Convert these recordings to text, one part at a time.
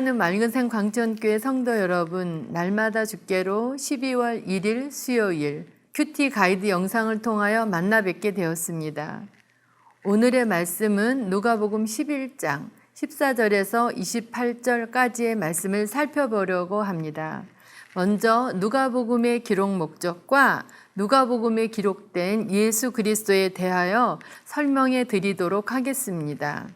사랑하는 맑은샘 광천교회 성도 여러분, 날마다 주께로 12월 1일 수요일 큐티 가이드 영상을 통하여 만나 뵙게 되었습니다. 오늘의 말씀은 누가복음 11장 14절에서 28절까지의 말씀을 살펴보려고 합니다. 먼저 누가복음의 기록 목적과 누가복음에 기록된 예수 그리스도에 대하여 설명해 드리도록 하겠습니다.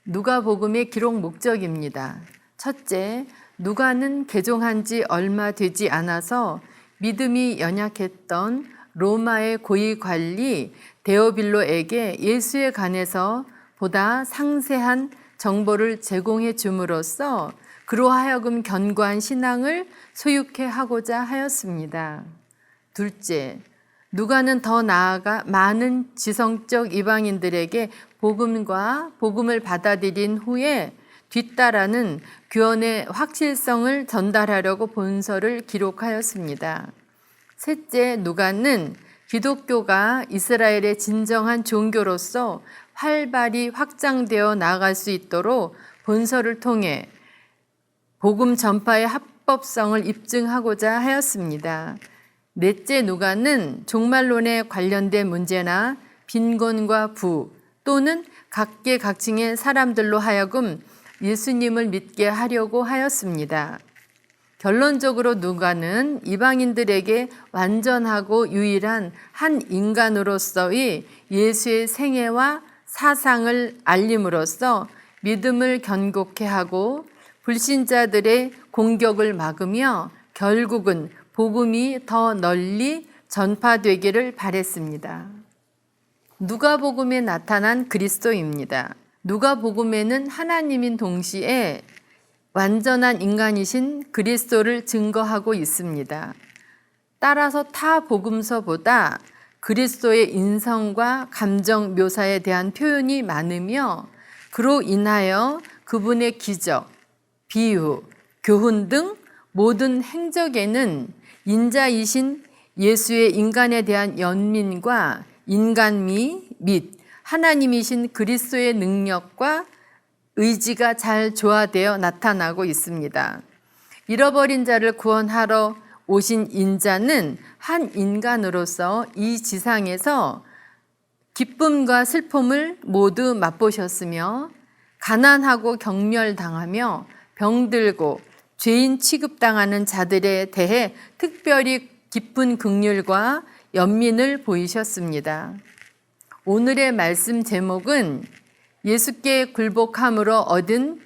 누가복음의 기록 목적입니다. 첫째, 누가는 개종한 지 얼마 되지 않아서 믿음이 연약했던 로마의 고위 관리 데오빌로에게 예수에 관해서 보다 상세한 정보를 제공해 줌으로써 그로 하여금 견고한 신앙을 소유케 하고자 하였습니다. 둘째, 누가는 더 나아가 많은 지성적 이방인들에게 복음을 받아들인 후에 뒤따라는 구원의 확실성을 전달하려고 본서를 기록하였습니다. 셋째, 누가는 기독교가 이스라엘의 진정한 종교로서 활발히 확장되어 나아갈 수 있도록 본서를 통해 복음 전파의 합법성을 입증하고자 하였습니다. 넷째, 누가는 종말론에 관련된 문제나 빈곤과 부 또는 각계각층의 사람들로 하여금 예수님을 믿게 하려고 하였습니다. 결론적으로 누가는 이방인들에게 완전하고 유일한 한 인간으로서의 예수의 생애와 사상을 알림으로써 믿음을 견고케 하고 불신자들의 공격을 막으며 결국은 복음이 더 널리 전파되기를 바랬습니다. 누가복음에 나타난 그리스도입니다. 누가복음에는 하나님인 동시에 완전한 인간이신 그리스도를 증거하고 있습니다. 따라서 타 복음서보다 그리스도의 인성과 감정 묘사에 대한 표현이 많으며 그로 인하여 그분의 기적, 비유, 교훈 등 모든 행적에는 인자이신 예수의 인간에 대한 연민과 인간미 및 하나님이신 그리스도의 능력과 의지가 잘 조화되어 나타나고 있습니다. 잃어버린 자를 구원하러 오신 인자는 한 인간으로서 이 지상에서 기쁨과 슬픔을 모두 맛보셨으며 가난하고 경멸당하며 병들고 죄인 취급당하는 자들에 대해 특별히 깊은 긍휼과 연민을 보이셨습니다. 오늘의 말씀 제목은 예수께 굴복함으로 얻은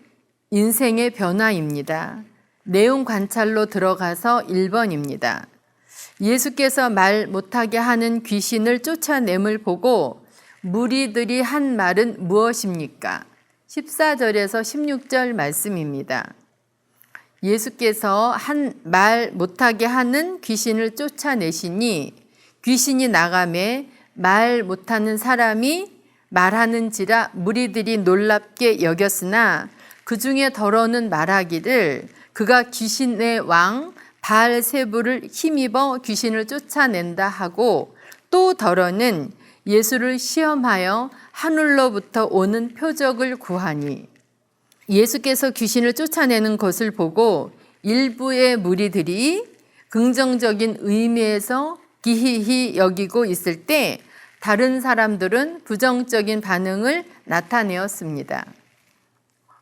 인생의 변화입니다. 내용 관찰로 들어가서 1번입니다. 예수께서 말 못하게 하는 귀신을 쫓아냄을 보고 무리들이 한 말은 무엇입니까? 14절에서 16절 말씀입니다. 예수께서 한 말 못하게 하는 귀신을 쫓아내시니 귀신이 나가매 말 못하는 사람이 말하는지라 무리들이 놀랍게 여겼으나 그 중에 더러는 말하기를 그가 귀신의 왕 바알세불을 힘입어 귀신을 쫓아낸다 하고 또 더러는 예수를 시험하여 하늘로부터 오는 표적을 구하니 예수께서 귀신을 쫓아내는 것을 보고 일부의 무리들이 긍정적인 의미에서 기히히 여기고 있을 때 다른 사람들은 부정적인 반응을 나타내었습니다.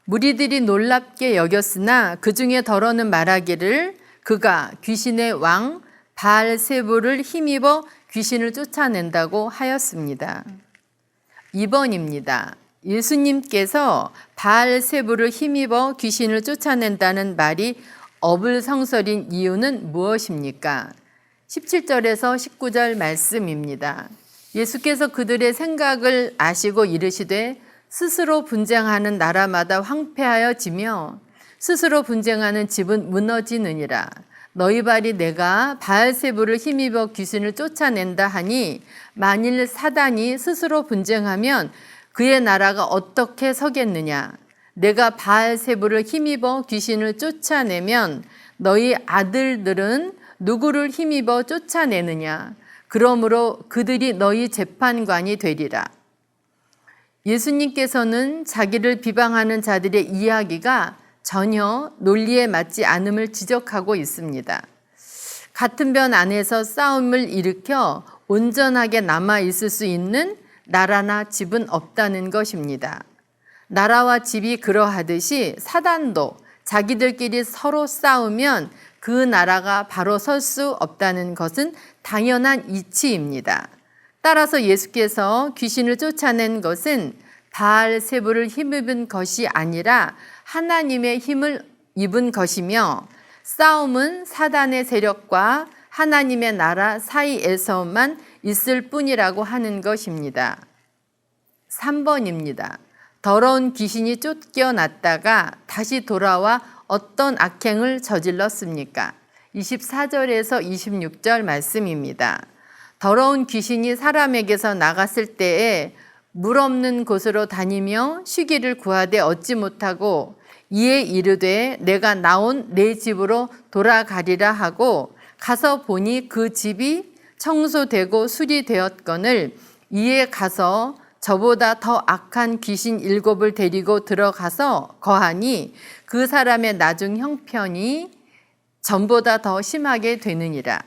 무리들이 놀랍게 여겼으나 그 중에 더러는 말하기를 그가 귀신의 왕 바알세불을 힘입어 귀신을 쫓아낸다고 하였습니다. 2번입니다. 예수님께서 바알세불을 힘입어 귀신을 쫓아낸다는 말이 어불성설인 이유는 무엇입니까? 17절에서 19절 말씀입니다. 예수께서 그들의 생각을 아시고 이르시되 스스로 분쟁하는 나라마다 황폐하여 지며 스스로 분쟁하는 집은 무너지느니라. 너희 발이 내가 바알세불을 힘입어 귀신을 쫓아낸다 하니 만일 사단이 스스로 분쟁하면 그의 나라가 어떻게 서겠느냐. 내가 바알세불을 힘입어 귀신을 쫓아내면 너희 아들들은 누구를 힘입어 쫓아내느냐. 그러므로 그들이 너희 재판관이 되리라. 예수님께서는 자기를 비방하는 자들의 이야기가 전혀 논리에 맞지 않음을 지적하고 있습니다. 같은 변 안에서 싸움을 일으켜 온전하게 남아 있을 수 있는 나라나 집은 없다는 것입니다. 나라와 집이 그러하듯이 사단도 자기들끼리 서로 싸우면 그 나라가 바로 설 수 없다는 것은 당연한 이치입니다. 따라서 예수께서 귀신을 쫓아낸 것은 바알세불을 힘입은 것이 아니라 하나님의 힘을 입은 것이며 싸움은 사단의 세력과 하나님의 나라 사이에서만 있을 뿐이라고 하는 것입니다. 3번입니다. 더러운 귀신이 쫓겨났다가 다시 돌아와 어떤 악행을 저질렀습니까? 24절에서 26절 말씀입니다. 더러운 귀신이 사람에게서 나갔을 때에 물 없는 곳으로 다니며 쉬기를 구하되 얻지 못하고 이에 이르되 내가 나온 내 집으로 돌아가리라 하고 가서 보니 그 집이 청소되고 수리되었거늘 이에 가서 저보다 더 악한 귀신 7을 데리고 들어가서 거하니 그 사람의 나중 형편이 전보다 더 심하게 되느니라.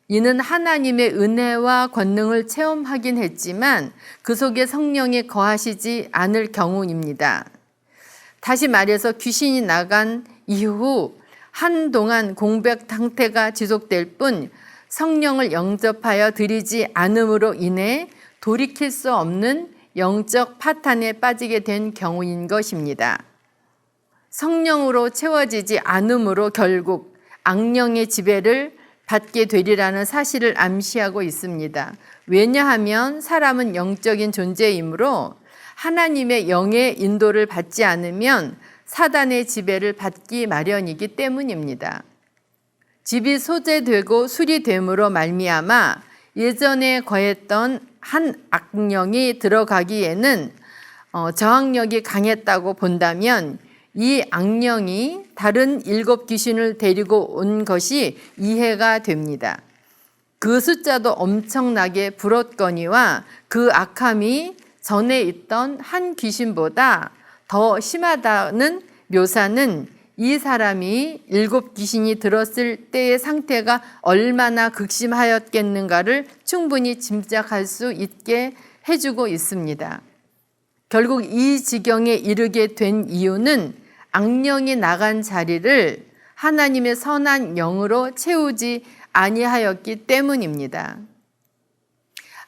이는 하나님의 은혜와 권능을 체험하긴 했지만 그 속에 성령이 거하시지 않을 경우입니다. 다시 말해서 귀신이 나간 이후 한동안 공백 상태가 지속될 뿐 성령을 영접하여 드리지 않음으로 인해 돌이킬 수 없는 영적 파탄에 빠지게 된 경우인 것입니다. 성령으로 채워지지 않음으로 결국 악령의 지배를 받게 되리라는 사실을 암시하고 있습니다. 왜냐하면 사람은 영적인 존재이므로 하나님의 영의 인도를 받지 않으면 사단의 지배를 받기 마련이기 때문입니다. 집이 소재되고 수리됨으로 말미암아 예전에 거했던 한 악령이 들어가기에는 저항력이 강했다고 본다면 이 악령이 다른 7 귀신을 데리고 온 것이 이해가 됩니다. 그 숫자도 엄청나게 불었거니와 그 악함이 전에 있던 한 귀신보다 더 심하다는 묘사는 이 사람이 7 귀신이 들었을 때의 상태가 얼마나 극심하였겠는가를 충분히 짐작할 수 있게 해주고 있습니다. 결국 이 지경에 이르게 된 이유는 악령이 나간 자리를 하나님의 선한 영으로 채우지 아니하였기 때문입니다.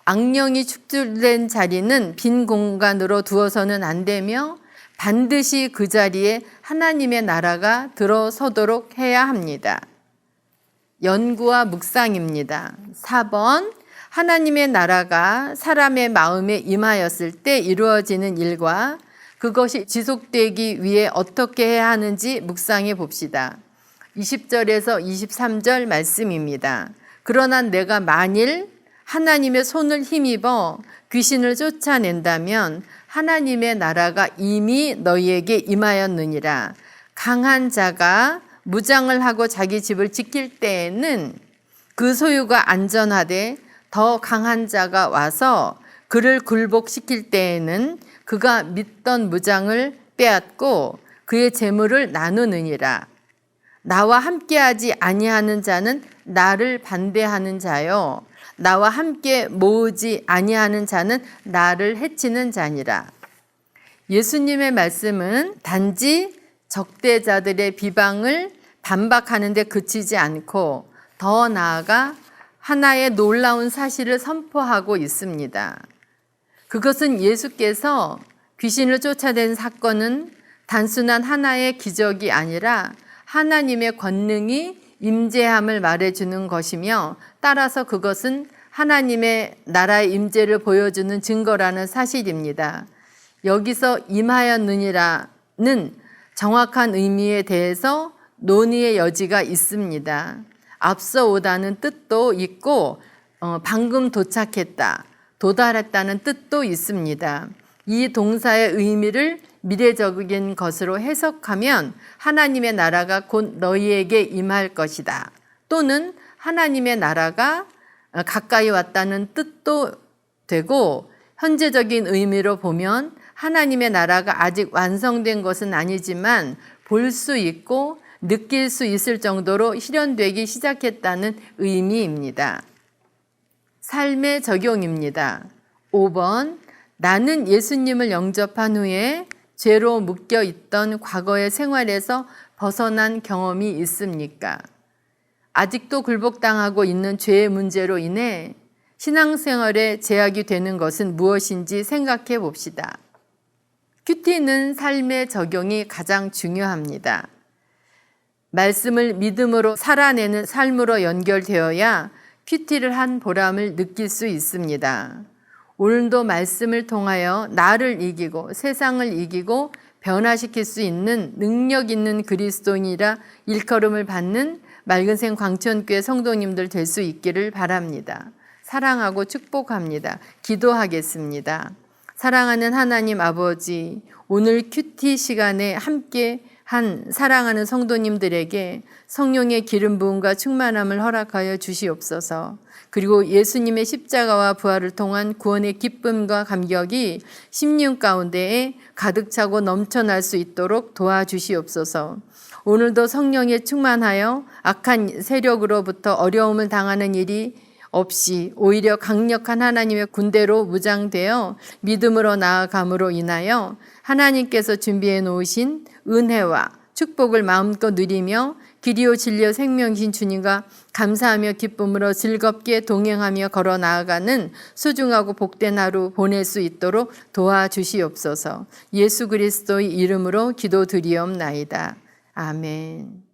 악령이 축출된 자리는 빈 공간으로 두어서는 안 되며 반드시 그 자리에 하나님의 나라가 들어서도록 해야 합니다. 연구와 묵상입니다. 4번 하나님의 나라가 사람의 마음에 임하였을 때 이루어지는 일과 그것이 지속되기 위해 어떻게 해야 하는지 묵상해 봅시다. 20절에서 23절 말씀입니다. 그러나 내가 만일 하나님의 손을 힘입어 귀신을 쫓아낸다면 하나님의 나라가 이미 너희에게 임하였느니라. 강한 자가 무장을 하고 자기 집을 지킬 때에는 그 소유가 안전하되 더 강한 자가 와서 그를 굴복시킬 때에는 그가 믿던 무장을 빼앗고 그의 재물을 나누느니라. 나와 함께하지 아니하는 자는 나를 반대하는 자요 나와 함께 모으지 아니하는 자는 나를 해치는 자니라. 예수님의 말씀은 단지 적대자들의 비방을 반박하는 데 그치지 않고 더 나아가 하나의 놀라운 사실을 선포하고 있습니다. 그것은 예수께서 귀신을 쫓아낸 사건은 단순한 하나의 기적이 아니라 하나님의 권능이 임재함을 말해주는 것이며 따라서 그것은 하나님의 나라의 임재를 보여주는 증거라는 사실입니다. 여기서 임하였느니라는 정확한 의미에 대해서 논의의 여지가 있습니다. 앞서 오다는 뜻도 있고 방금 도착했다, 도달했다는 뜻도 있습니다. 이 동사의 의미를 미래적인 것으로 해석하면 하나님의 나라가 곧 너희에게 임할 것이다. 또는 하나님의 나라가 가까이 왔다는 뜻도 되고 현재적인 의미로 보면 하나님의 나라가 아직 완성된 것은 아니지만 볼 수 있고 느낄 수 있을 정도로 실현되기 시작했다는 의미입니다. 삶의 적용입니다. 5번, 나는 예수님을 영접한 후에 죄로 묶여 있던 과거의 생활에서 벗어난 경험이 있습니까? 아직도 굴복당하고 있는 죄의 문제로 인해 신앙생활에 제약이 되는 것은 무엇인지 생각해 봅시다. 큐티는 삶의 적용이 가장 중요합니다. 말씀을 믿음으로 살아내는 삶으로 연결되어야 큐티를 한 보람을 느낄 수 있습니다. 오늘도 말씀을 통하여 나를 이기고 세상을 이기고 변화시킬 수 있는 능력 있는 그리스도인이라 일컬음을 받는 맑은생 광천교회 성도님들 될 수 있기를 바랍니다. 사랑하고 축복합니다. 기도하겠습니다. 사랑하는 하나님 아버지, 오늘 큐티 시간에 함께 한 사랑하는 성도님들에게 성령의 기름 부음과 충만함을 허락하여 주시옵소서. 그리고 예수님의 십자가와 부활을 통한 구원의 기쁨과 감격이 심령 가운데에 가득 차고 넘쳐날 수 있도록 도와주시옵소서. 오늘도 성령에 충만하여 악한 세력으로부터 어려움을 당하는 일이 없이 오히려 강력한 하나님의 군대로 무장되어 믿음으로 나아감으로 인하여 하나님께서 준비해 놓으신 은혜와 축복을 마음껏 누리며 길이요 진리요 생명이신 주님과 감사하며 기쁨으로 즐겁게 동행하며 걸어 나아가는 소중하고 복된 하루 보낼 수 있도록 도와주시옵소서. 예수 그리스도의 이름으로 기도드리옵나이다. 아멘.